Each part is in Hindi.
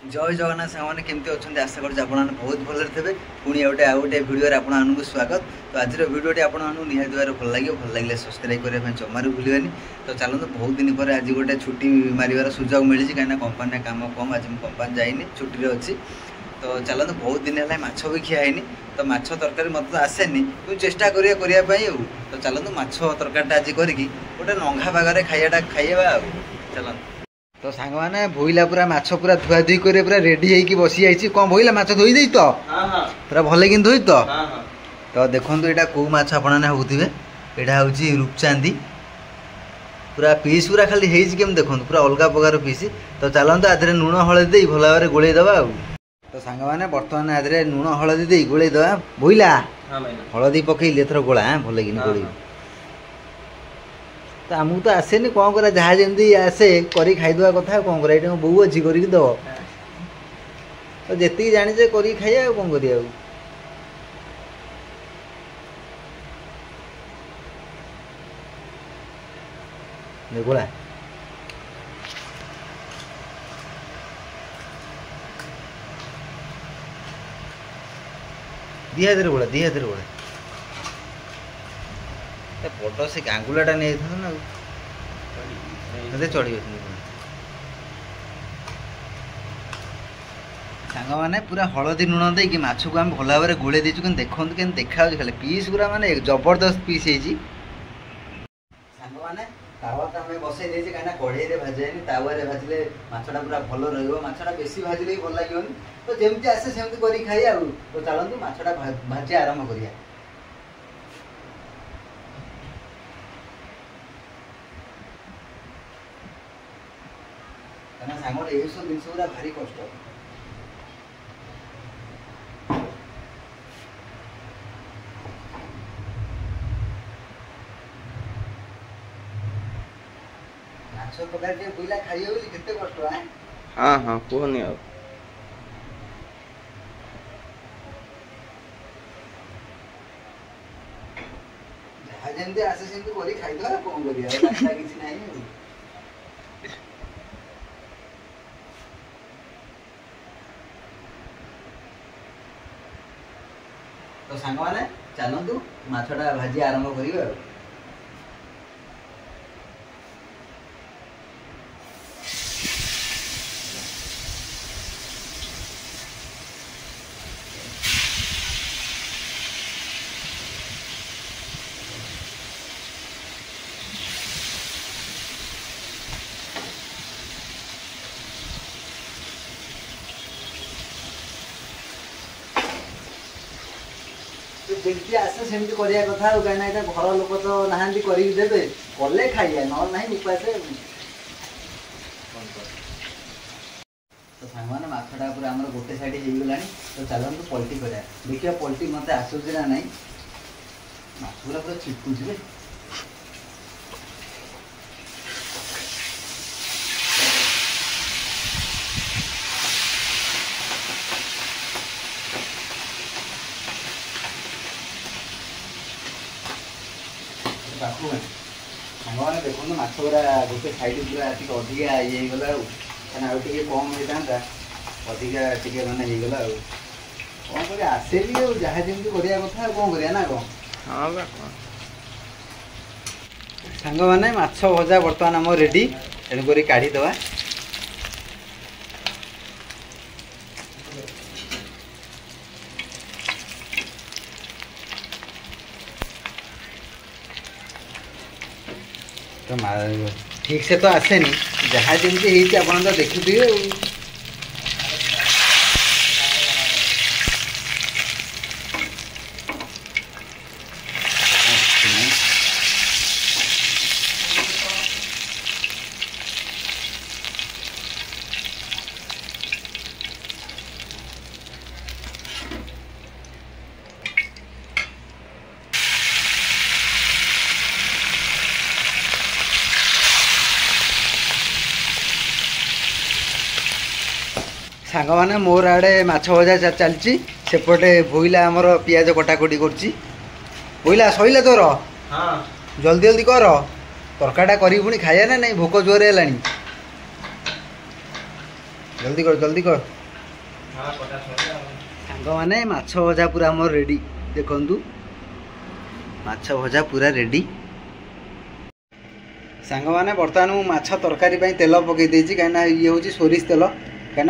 जय जगन्नाथ सामने केमती अच्छा आशा कर बहुत भलरे थे पुणी गोटे भिडियो आपको स्वागत। तो आज भिडियोटी आपको निहाती भाव भल लगे सब्सक्राइब करने जमार भूलें। तो चलते बहुत दिन पर आज गोटे छुट्टी मारिबार सुजोग मिली कहीं कंपानी काम कम आज कंपानी जाइनी छुट्टी अच्छी। तो चलते बहुत दिन है माछ भी खियानी तो माछ तरकारी मत तो आसेनी तो चेष्टा करने। तो चलते माछ तरकारी आज करी गोटे नंगा पागे खाइटा खाइबा चलते। तो सांग मैंने भोईला पूरा माछ पूरा धुआ धुई कर पूरा रेडी होगी बसी जाइए कौन भोईला माछ धोई दे तो पूरा भल कि धोई तो देखो यहाँ कौ माछ आपने होते यहाँ हूँ रूपचांदी पूरा पीस पूरा खाली होम देखो पूरा अलग प्रकार पीस। तो चलते आधे लुण हलदी भल भाव गोल दबा। तो सांग मैंने बर्तमान आधे लुण हलदी दे गोल दबा भोईला हलदी पकईले थर गोला भल कि गोल। तो आमको तो आसेनी कौन करा जहाँ जमी आसे करी खाईदवा कथा कौन करा ये बो अच्छी करके दब तो जी जाने कर खाइए कौन कर गोला दी हाथ गोला दी हाथ गोला बड़ से गांगुलाटा नहीं ना चढ़ी सांग मैंने पूरा हलदी लुण देकी माछ को आम भल भाव में गोले देचु देखो के देखा खाली पीस पूरा माने जबरदस्त पीस है। सांग मैंने तावा तो आम बसई देचे कहीं कढ़ई भाजानी तावा भाजिले माछटा पूरा भल रछटा बेसी भाजिले भी भल लगे। तो जमी आसे सेमती कर खाई। तो चलतु माछटा भाजी आरंभ करिया। सांग ये सब जिन गुरा भारी कष्ट माछ तरकारी बुला खाइए बोली केते कष्ट। हाँ हाँ कहनी जहाँ जमी आसे सेमती कर खाईदे कौन कर किसी ना। तो सांग मैंने चलतु माछटा भाजी आरंभ करिए। जमी आसे सेमती करिया कथा कहीं घर लोक तो नहांती करदे कले खाइए ना उपास। तो सांग मैंने माछटा पूरा आम गोटे साइड हो गला। तो चलते पलटी करा देखिए पलटी मत आसूस ना ना माछ पूरा पूरा छिटकुचे पाखु सांग मैंने देखो माछ गुरा गोटे साइड पूरा अधिका ये गला कहीं कम होता अधिका मानने होगला कौन कर आसे भी जहाँ जमी करा कथा कौन करा कौन। हाँ सांग मैंने माछ भजा बर्तमान आम रेडी तेणुक काढ़ीदे। तो ठीक से तो आसेनी जहाँ जमी आप तो देखुए। सांग मैंने मोर आड़े माछ भजा चलती सेपटे भोईला आमर पियाज कटाकटी करला सैला तोर। हाँ जल्दी जल्दी कर तरकाटा करी पुणी खाया ना नहीं भोक जोर है। जल्दी कर सांग मैंने माछ भजा पूरा आम रेडी देखु माछ भजा पूरा रेडी सांग मैंने बर्तमान मु माछ तरकारी तेल पकई देछि कहीं ये हूँ सोरिष तेल कहीं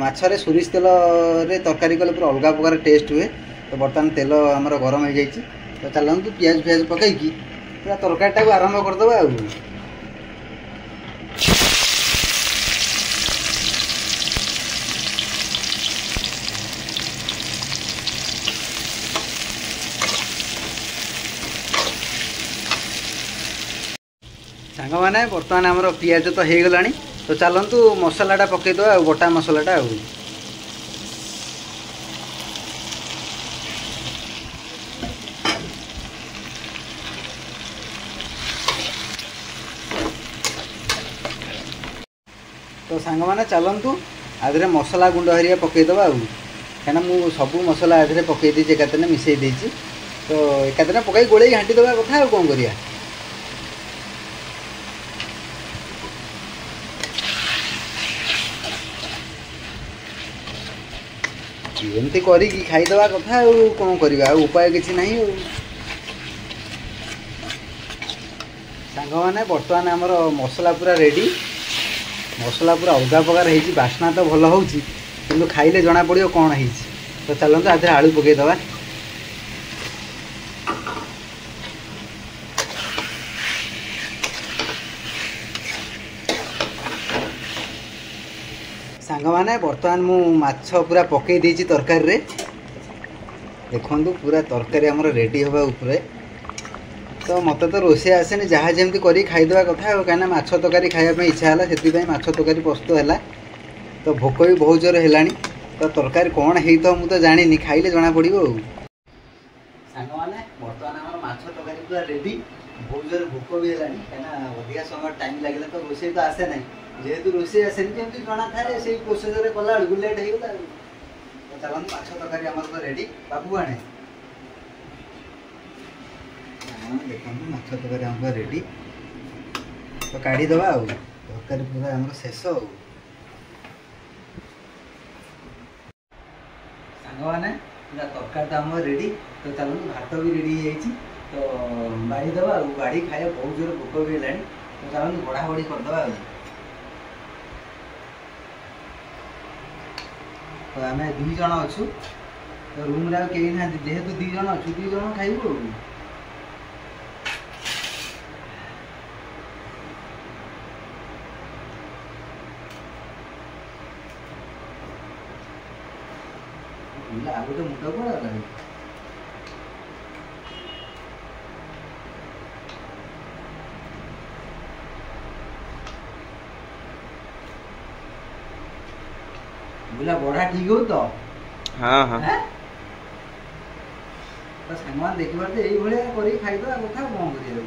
मछरे सोरिष तेल रे तरकारी कले पूरा अलग प्रकार टेस्ट हुए। तो बर्तमान तेल आमर गरम हो जाए तो चलतु पियाज पियाज पकईकी पूरा तरकारीटा आरंभ करदे आ सांग मैंने बर्तमान आमर पियाज तो हो गला तो चलतु मसलाटा पकईद गोटा मसलाटा तो सांग मैंने चलतु आधे मसला गुंड हरिया पकईदे कहीं मुझे सब मसला आधे पकई देती एकादने मिसई देती तो एकादने पकई गोले घाटी देवा कथा कौन करिया। एमती करिकी खाईदवा कथा कौन करवा उपाय किसी ना सांग मैंने बर्तमान आमर मसला पूरा रेडी मसला पूरा अलग प्रकार है बास्ना तो भल हो कि खाइले जना पड़ो कौन है तो चलते आधे आलू पकईदवा सांग मैंने बर्तमान मु माछ पूरा पकई देछि तरकारी रे देखु पूरा तरकारी आमर रेडी हवा उपरे। तो मत तो रोषे आसेनी जहाँ जमी कर खाईदवा कथा कहीं माछ तरकारी खायापी इच्छा है से माछ तरकारी प्रस्तुत है। तो भोक भी बहुत जोर है तो तरकारी कौन है तो मुझे जानी खाइले जना पड़ो सांग मैंने बर्तमान आम माछ तरकारी पूरा रेडी बहुत जोर भोक भी है कहीं अधिका समय टाइम लगे तो रोषे तो आसे ना जेहेतु रोषे आसेनी जमी जना थाए से प्रोसेस कला बेलू लेट होगा तो चलते माछ तरकारी आम तो रेडी बाबू आने देखो माछ तरकारी आम रेडी तो काढ़ीदवा तरकारी पूरा आम शेष सांग मैंने पूरा तरकारी तो आम रेडी तो चलते भात भी रेडी हो तो बाढ़ीदवा बाढ़ी खाया बहुत जोर भोक भी है तो चलते बड़ा बड़ी करदे तो आम 2 जन अच्छु तो रूम रे कहीं ना जेहेतु 2 जन अच्छु 2 जन खाइबू आगे तो मुंडा पड़ा लगे बुला बड़ा ठीक हो तो हाँ हाँ तो सामान देखी पारे यही भाया कर खाईदा कथा कौन कर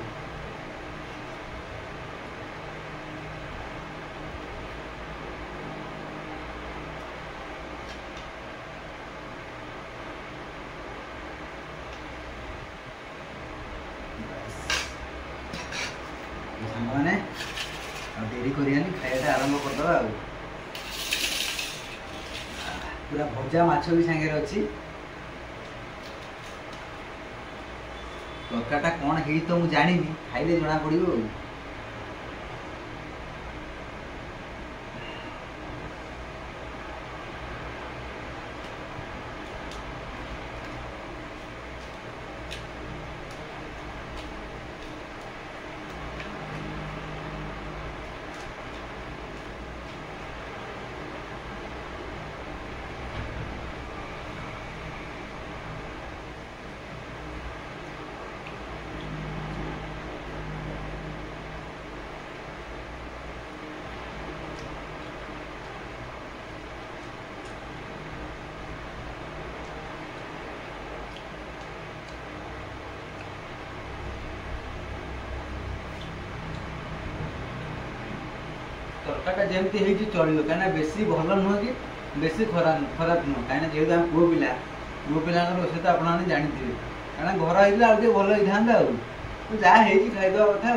मैंने डेरी करियानी खायाटा आरंभ करदे पूरा भजा माछ भी सांगे अच्छी तरकारीटा कौन है तो मुझे जानी खाइले जना पड़ो तरकारीटा जमती है चलो कहीं बेसी भल नुह कि बेसी खराब नुह कहीं जेहतु आम पुओ पिला रोषे तो आपने जानते कहीं घर होता भल होता जहाँ खाईदवा कथा।